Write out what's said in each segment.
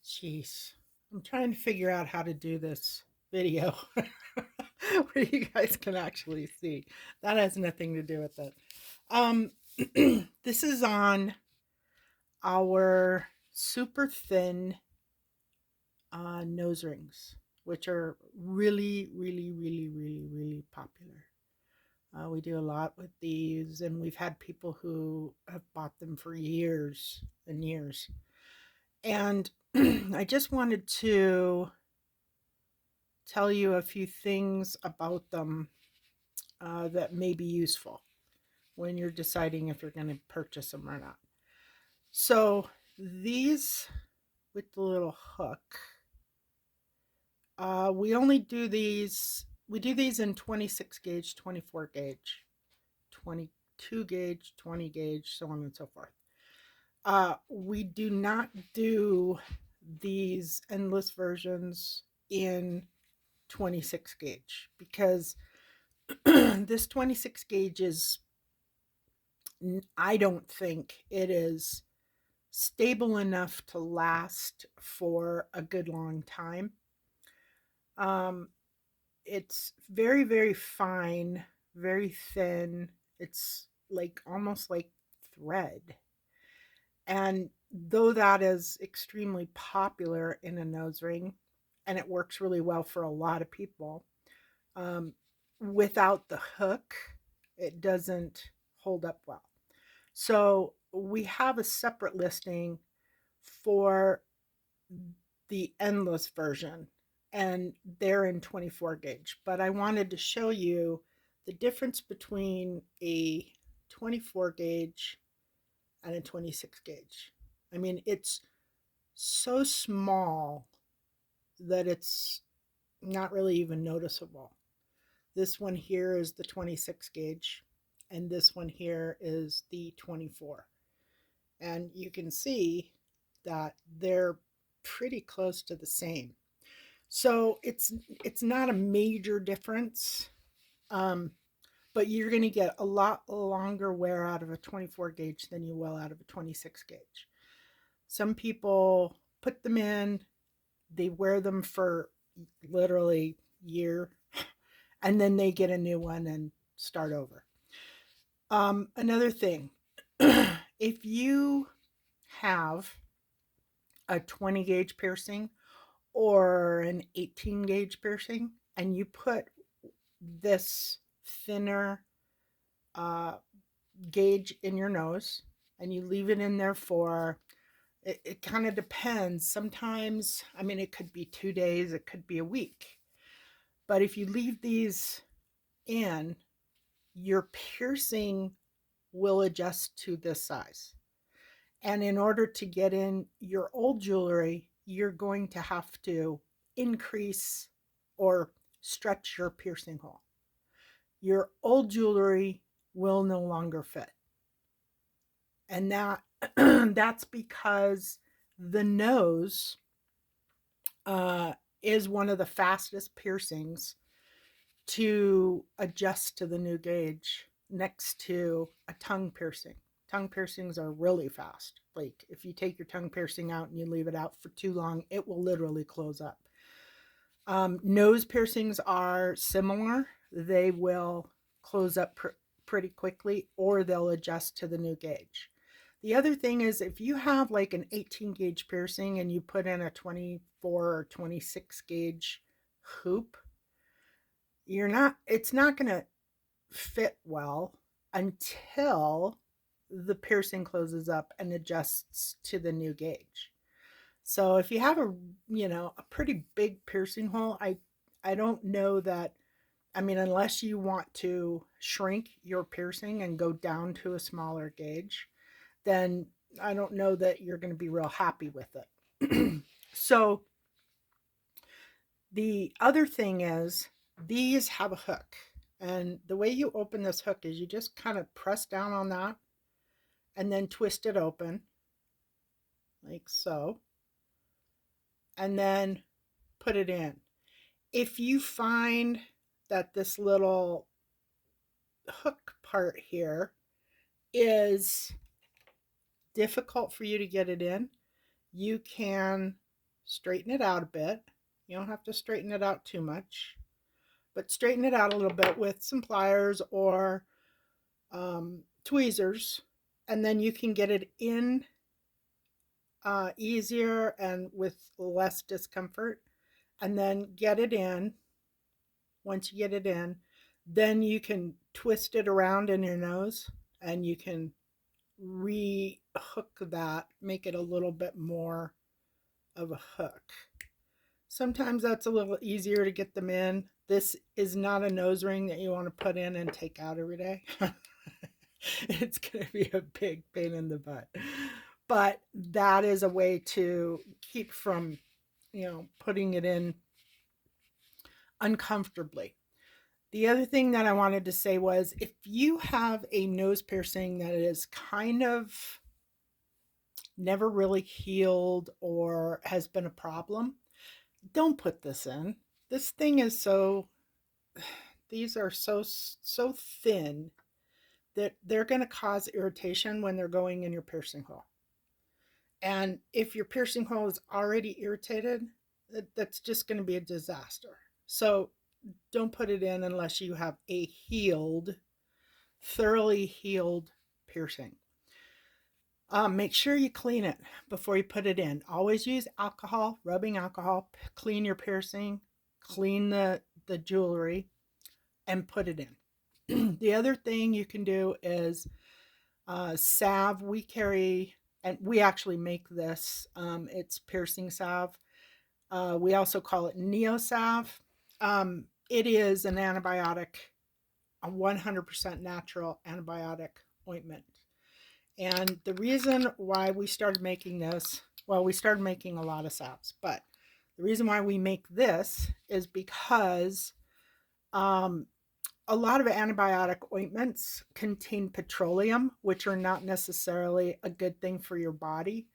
Jeez. I'm trying to figure out how to do this video where you guys can actually see. That has nothing to do with it. Um, this is on our super thin nose rings, which are really, really, really, really, really popular. We do a lot with these, and we've had people who have bought them for years and years. And I just wanted to tell you a few things about them that may be useful when you're deciding if you're going to purchase them or not. So, these with the little hook, we do these in 26 gauge, 24 gauge, 22 gauge, 20 gauge, so on and so forth. We do not do these endless versions in 26 gauge because this 26 gauge is, I don't think it is stable enough to last for a good long time. Um, it's very, very fine, very thin. It's like almost like thread. And though that is extremely popular in a nose ring, and it works really well for a lot of people, um, without the hook, it doesn't hold up well. So we have a separate listing for the endless version, and they're in 24 gauge. But I wanted to show you the difference between a 24 gauge and a 26 gauge. I mean, it's so small that it's not really even noticeable. This one here is the 26 gauge, and this one here is the 24. And you can see that they're pretty close to the same. So it's not a major difference, um, but you're going to get a lot longer wear out of a 24 gauge than you will out of a 26 gauge. Some people put them in, they wear them for literally year, and then they get a new one and start over. Another thing, if you have a 20 gauge piercing or an 18 gauge piercing and you put this thinner uh, gauge in your nose and you leave it in there for, it kind of depends. Sometimes, I mean, it could be 2 days, it could be a week. But if you leave these in, your piercing will adjust to this size. And in order to get in your old jewelry, you're going to have to increase or stretch your piercing hole. Your old jewelry will no longer fit. And that's because the nose uh, is one of the fastest piercings to adjust to the new gauge next to a tongue piercing. Tongue piercings are really fast. Like if you take your tongue piercing out and you leave it out for too long, it will literally close up. Nose piercings are similar. They will close up pretty quickly or they'll adjust to the new gauge. The other thing is if you have like an 18 gauge piercing and you put in a 24 or 26 gauge hoop, it's not going to fit well until the piercing closes up and adjusts to the new gauge. So if you have a pretty big piercing hole, I don't know that, I mean, unless you want to shrink your piercing and go down to a smaller gauge, then I don't know that you're going to be real happy with it. So the other thing is these have a hook. And the way you open this hook is you just kind of press down on that and then twist it open like so. And then put it in. If you find that this little hook part here is difficult for you to get it in, you can straighten it out a bit. You don't have to straighten it out too much, but straighten it out a little bit with some pliers or tweezers, and then you can get it in easier and with less discomfort. And then get it in. Once you get it in, then you can twist it around in your nose and you can re-hook that, make it a little bit more of a hook. Sometimes that's a little easier to get them in. This is not a nose ring that you want to put in and take out every day. It's going to be a big pain in the butt. But that is a way to keep from, putting it in uncomfortably. The other thing that I wanted to say was if you have a nose piercing that is kind of never really healed or has been a problem, don't put this in. This thing is these are so thin that they're going to cause irritation when they're going in your piercing hole. And if your piercing hole is already irritated, that's just going to be a disaster. So don't put it in unless you have a thoroughly healed piercing. Make sure you clean it before you put it in. Always use alcohol, rubbing alcohol, clean your piercing, clean the jewelry, and put it in. The other thing you can do is salve. We carry, and we actually make this. It's piercing salve. We also call it Neo salve. It is an antibiotic, a 100% natural antibiotic ointment. And the reason why we started making this, well, we started making a lot of salves, but the reason why we make this is because a lot of antibiotic ointments contain petroleum, which are not necessarily a good thing for your body.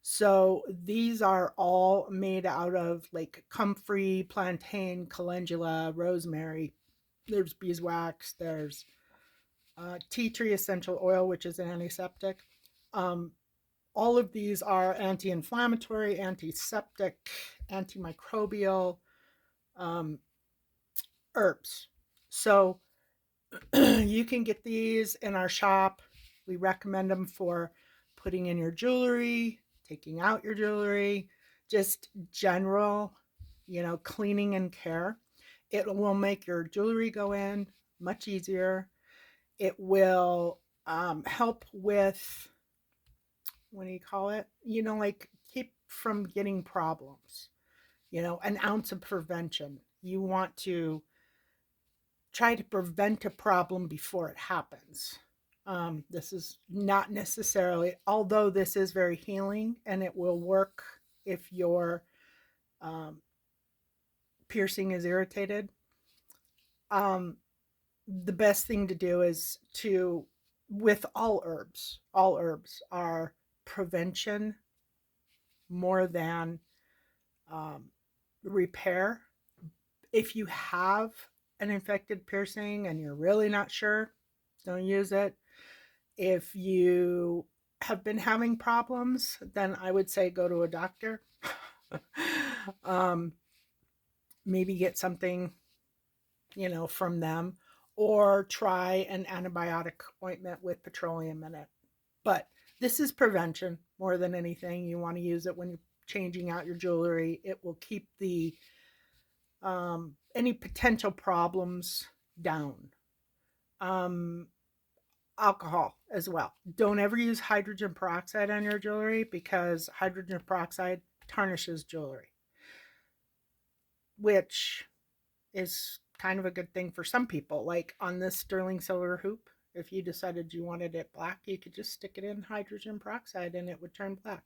So these are all made out of like comfrey, plantain, calendula, rosemary. There's beeswax. There's tea tree essential oil, which is an antiseptic. All of these are anti-inflammatory, antiseptic, antimicrobial herbs. So you can get these in our shop. We recommend them for putting in your jewelry, taking out your jewelry, just general, cleaning and care. It will make your jewelry go in much easier. It will help with, what do you call it? Like keep from getting problems. An ounce of prevention. You want to try to prevent a problem before it happens. This is not necessarily, although this is very healing and it will work if your piercing is irritated. The best thing to do is with all herbs are prevention more than repair. If you have an infected piercing and you're really not sure, don't use it. If you have been having problems, then I would say go to a doctor. Maybe get something, from them, or try an antibiotic ointment with petroleum in it. But this is prevention more than anything. You want to use it when you're changing out your jewelry. It will keep the any potential problems down. Alcohol as well. Don't ever use hydrogen peroxide on your jewelry because hydrogen peroxide tarnishes jewelry, which is kind of a good thing for some people. Like on this sterling silver hoop, if you decided you wanted it black, you could just stick it in hydrogen peroxide and it would turn black.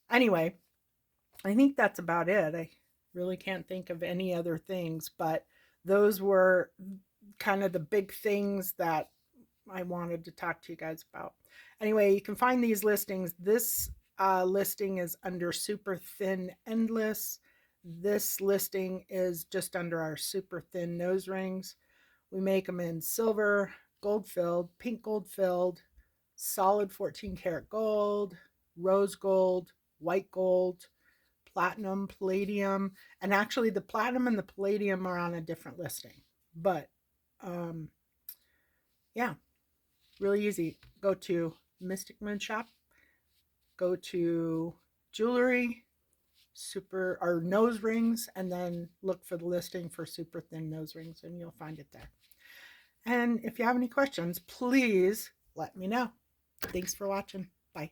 Anyway, I think that's about it. I really can't think of any other things, but those were kind of the big things that I wanted to talk to you guys about. Anyway, you can find these listings. This listing is under super thin endless. This listing is just under our super thin nose rings. We make them in silver, gold filled, pink gold filled, solid 14 karat gold, rose gold, white gold, platinum, palladium, and actually the platinum and the palladium are on a different listing. But um, yeah, really easy. Go to Mystic Moon Shop, go to jewelry, super or nose rings, and then look for the listing for super thin nose rings, and you'll find it there. And if you have any questions, please let me know. Thanks for watching. Bye.